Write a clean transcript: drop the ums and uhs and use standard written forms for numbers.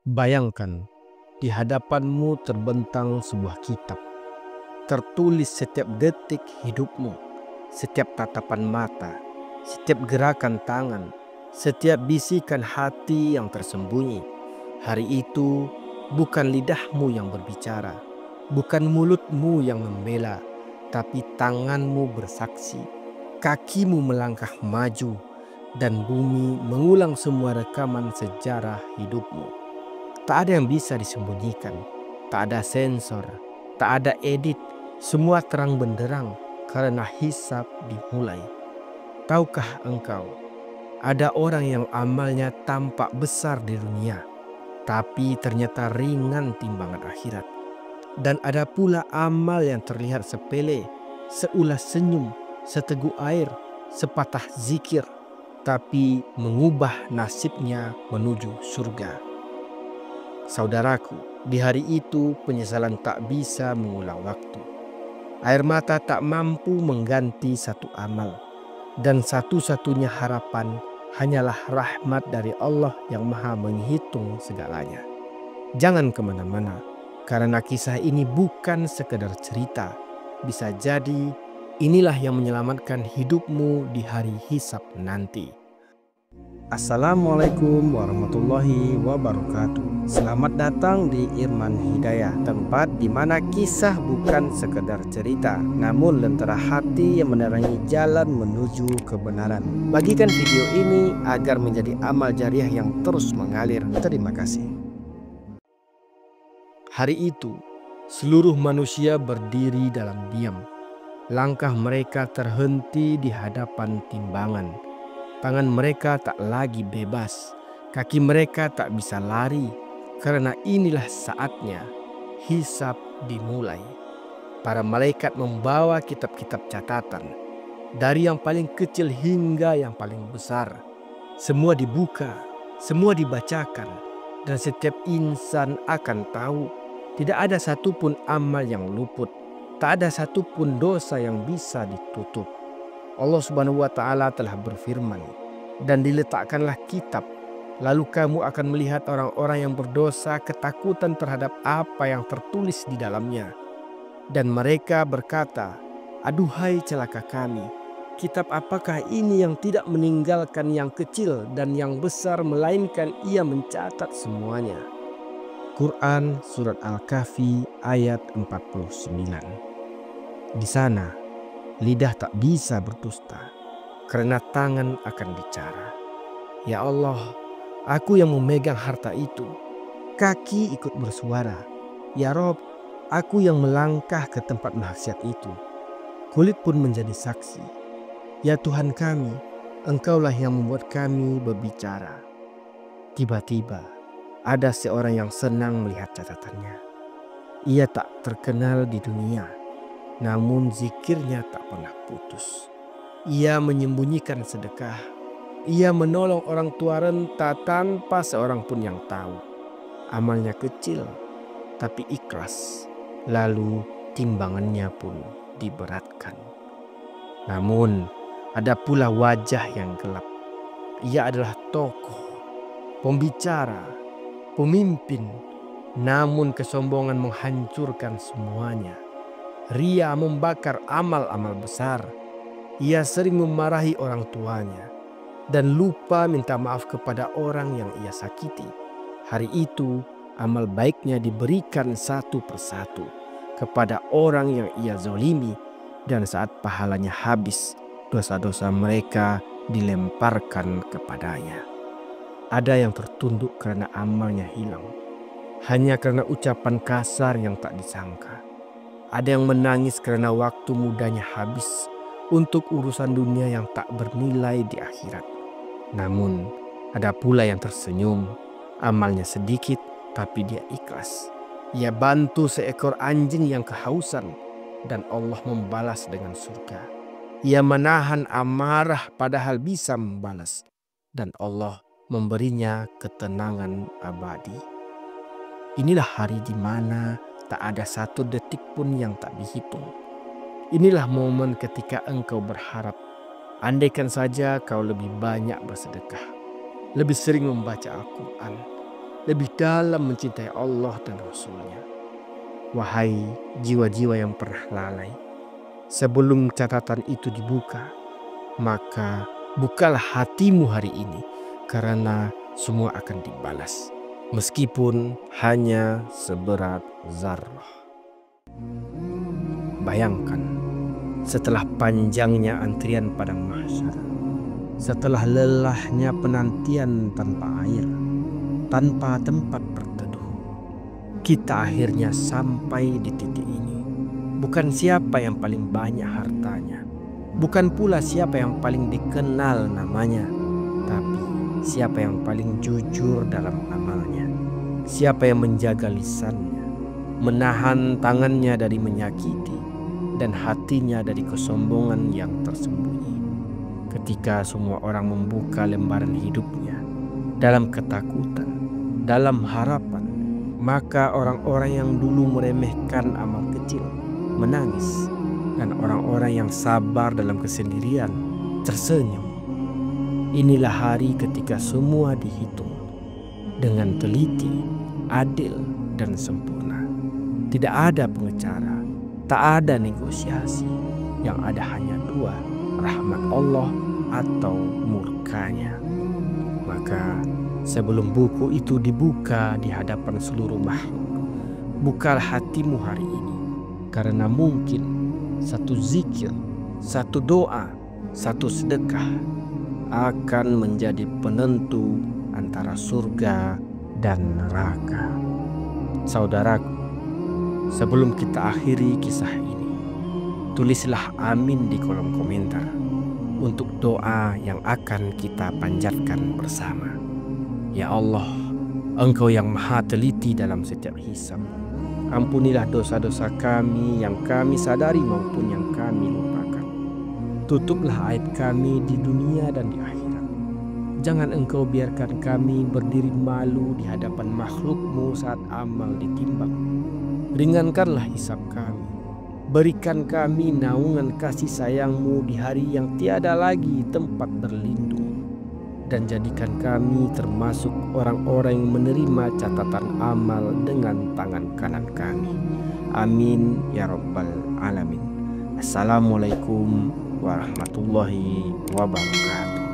Bayangkan, di hadapanmu terbentang sebuah kitab. Tertulis setiap detik hidupmu, setiap tatapan mata, setiap gerakan tangan, setiap bisikan hati yang tersembunyi. Hari itu bukan lidahmu yang berbicara, bukan mulutmu yang membela, tapi tanganmu bersaksi, kakimu melangkah maju, dan bumi mengulang semua rekaman sejarah hidupmu. Tak ada yang bisa disembunyikan, tak ada sensor, tak ada edit, semua terang benderang karena hisab dimulai. Tahukah engkau, ada orang yang amalnya tampak besar di dunia, tapi ternyata ringan timbangan akhirat. Dan ada pula amal yang terlihat sepele, seulas senyum, seteguk air, sepatah zikir, tapi mengubah nasibnya menuju surga. Saudaraku, di hari itu penyesalan tak bisa mengulang waktu. Air mata tak mampu mengganti satu amal. Dan satu-satunya harapan hanyalah rahmat dari Allah yang maha menghitung segalanya. Jangan kemana-mana, karena kisah ini bukan sekedar cerita. Bisa jadi inilah yang menyelamatkan hidupmu di hari hisab nanti. Assalamualaikum warahmatullahi wabarakatuh. Selamat datang di Irman Hidayah, tempat di mana kisah bukan sekedar cerita, namun lentera hati yang menerangi jalan menuju kebenaran. Bagikan video ini agar menjadi amal jariah yang terus mengalir. Terima kasih. Hari itu, seluruh manusia berdiri dalam diam. Langkah mereka terhenti di hadapan timbangan. Tangan mereka tak lagi bebas, kaki mereka tak bisa lari, karena inilah saatnya hisab dimulai. Para malaikat membawa kitab-kitab catatan, dari yang paling kecil hingga yang paling besar. Semua dibuka, semua dibacakan, dan setiap insan akan tahu tidak ada satupun amal yang luput, tak ada satupun dosa yang bisa ditutup. Allah Subhanahu wa Ta'ala telah berfirman, dan diletakkanlah kitab, lalu kamu akan melihat orang-orang yang berdosa ketakutan terhadap apa yang tertulis di dalamnya. Dan mereka berkata, aduhai celaka kami, kitab apakah ini yang tidak meninggalkan yang kecil dan yang besar, melainkan ia mencatat semuanya. Quran Surat Al-Kahfi ayat 49. Di sana, lidah tak bisa berdusta, karena tangan akan bicara. Ya Allah, aku yang memegang harta itu. Kaki ikut bersuara. Ya Rob, aku yang melangkah ke tempat maksiat itu. Kulit pun menjadi saksi. Ya Tuhan kami, Engkaulah yang membuat kami berbicara. Tiba-tiba, ada seorang yang senang melihat catatannya. Ia tak terkenal di dunia, namun zikirnya tak pernah putus. Ia menyembunyikan sedekah. Ia menolong orang tua renta tanpa seorang pun yang tahu. Amalnya kecil, tapi ikhlas. Lalu timbangannya pun diberatkan. Namun ada pula wajah yang gelap. Ia adalah tokoh, pembicara, pemimpin. Namun kesombongan menghancurkan semuanya. Ria membakar amal-amal besar. Ia sering memarahi orang tuanya dan lupa minta maaf kepada orang yang ia sakiti. Hari itu, amal baiknya diberikan satu persatu kepada orang yang ia zolimi, dan saat pahalanya habis, dosa-dosa mereka dilemparkan kepadanya. Ada yang tertunduk karena amalnya hilang, hanya karena ucapan kasar yang tak disangka. Ada yang menangis karena waktu mudanya habis untuk urusan dunia yang tak bernilai di akhirat. Namun, ada pula yang tersenyum, amalnya sedikit tapi dia ikhlas. Ia bantu seekor anjing yang kehausan dan Allah membalas dengan surga. Ia menahan amarah padahal bisa membalas, dan Allah memberinya ketenangan abadi. Inilah hari di mana tak ada satu detik pun yang tak dihitung. Inilah momen ketika engkau berharap, andaikan saja kau lebih banyak bersedekah, lebih sering membaca Al-Quran, lebih dalam mencintai Allah dan Rasul-Nya. Wahai jiwa-jiwa yang pernah lalai, sebelum catatan itu dibuka, maka bukalah hatimu hari ini, karena semua akan dibalas, meskipun hanya seberat zarrah. Bayangkan, setelah panjangnya antrian padang mahsyar, setelah lelahnya penantian tanpa air, tanpa tempat berteduh, kita akhirnya sampai di titik ini. Bukan siapa yang paling banyak hartanya, bukan pula siapa yang paling dikenal namanya, tapi siapa yang paling jujur dalam amalnya, siapa yang menjaga lisannya, menahan tangannya dari menyakiti, dan hatinya dari kesombongan yang tersembunyi. Ketika semua orang membuka lembaran hidupnya dalam ketakutan, dalam harapan, maka orang-orang yang dulu meremehkan amal kecil menangis, dan orang-orang yang sabar dalam kesendirian tersenyum. Inilah hari ketika semua dihitung dengan teliti, adil, dan sempurna. Tidak ada pengecara, tak ada negosiasi. Yang ada hanya dua, rahmat Allah atau murkanya. Maka sebelum buku itu dibuka di hadapan seluruh makhluk, bukalah hatimu hari ini, karena mungkin satu zikir, satu doa, satu sedekah akan menjadi penentu antara surga dan neraka. Saudaraku, sebelum kita akhiri kisah ini, tulislah amin di kolom komentar untuk doa yang akan kita panjatkan bersama. Ya Allah, Engkau yang maha teliti dalam setiap hisab. Ampunilah dosa-dosa kami yang kami sadari maupun yang kami lupakan. Tutuplah aib kami di dunia dan di akhirat. Jangan Engkau biarkan kami berdiri malu di hadapan makhluk-Mu saat amal ditimbang. Ringankanlah hisab kami. Berikan kami naungan kasih sayang-Mu di hari yang tiada lagi tempat berlindung. Dan jadikan kami termasuk orang-orang yang menerima catatan amal dengan tangan kanan kami. Amin ya rabbal alamin. Assalamualaikum warahmatullahi wabarakatuh.